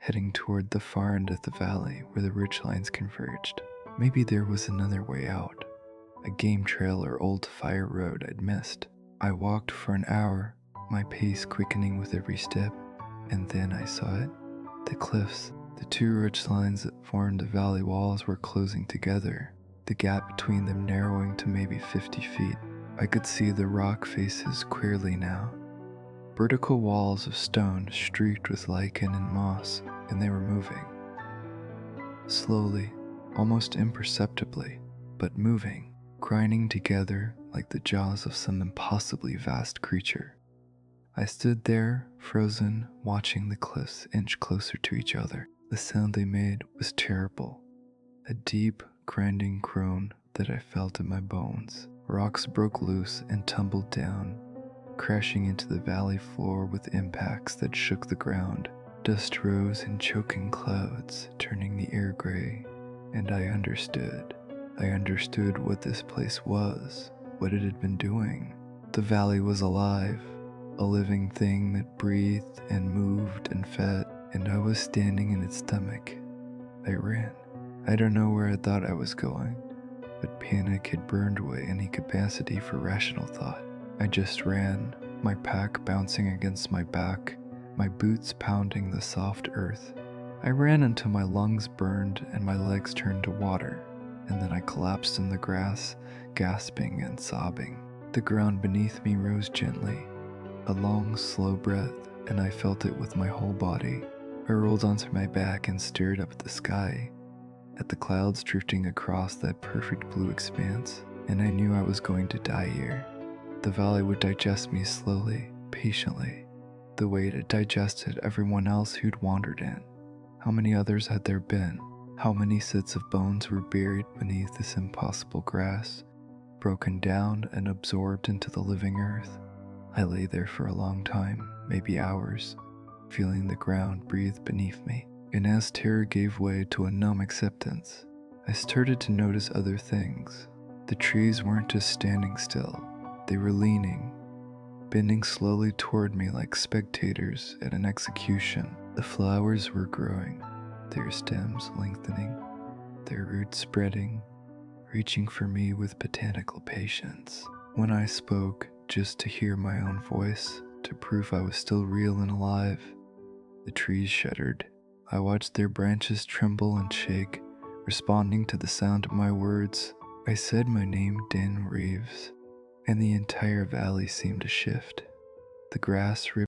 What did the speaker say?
heading toward the far end of the valley where the ridgelines converged. Maybe there was another way out, a game trail or old fire road I'd missed. I walked for an hour, my pace quickening with every step, and then I saw it. The cliffs, the two ridgelines that formed the valley walls, were closing together, the gap between them narrowing to maybe 50 feet. I could see the rock faces clearly now. Vertical walls of stone streaked with lichen and moss, and they were moving. Slowly, almost imperceptibly, but moving, grinding together like the jaws of some impossibly vast creature. I stood there, frozen, watching the cliffs inch closer to each other. The sound they made was terrible, a deep, grinding groan that I felt in my bones. Rocks broke loose and tumbled down, crashing into the valley floor with impacts that shook the ground. Dust rose in choking clouds, turning the air gray, and I understood. I understood what this place was, what it had been doing. The valley was alive, a living thing that breathed and moved and fed, and I was standing in its stomach. I ran. I don't know where I thought I was going, but panic had burned away any capacity for rational thought. I just ran, my pack bouncing against my back, my boots pounding the soft earth. I ran until my lungs burned and my legs turned to water, and then I collapsed in the grass, gasping and sobbing. The ground beneath me rose gently, a long, slow breath, and I felt it with my whole body. I rolled onto my back and stared up at the sky, at the clouds drifting across that perfect blue expanse, and I knew I was going to die here. The valley would digest me slowly, patiently, the way it had digested everyone else who'd wandered in. How many others had there been? How many sets of bones were buried beneath this impossible grass, broken down and absorbed into the living earth? I lay there for a long time, maybe hours, feeling the ground breathe beneath me. And as terror gave way to a numb acceptance, I started to notice other things. The trees weren't just standing still, they were leaning, bending slowly toward me like spectators at an execution. The flowers were growing, their stems lengthening, their roots spreading, reaching for me with botanical patience. When I spoke, just to hear my own voice, to prove I was still real and alive, the trees shuddered. I watched their branches tremble and shake, responding to the sound of my words. I said my name, Dan Reeves, and the entire valley seemed to shift. The grass ripped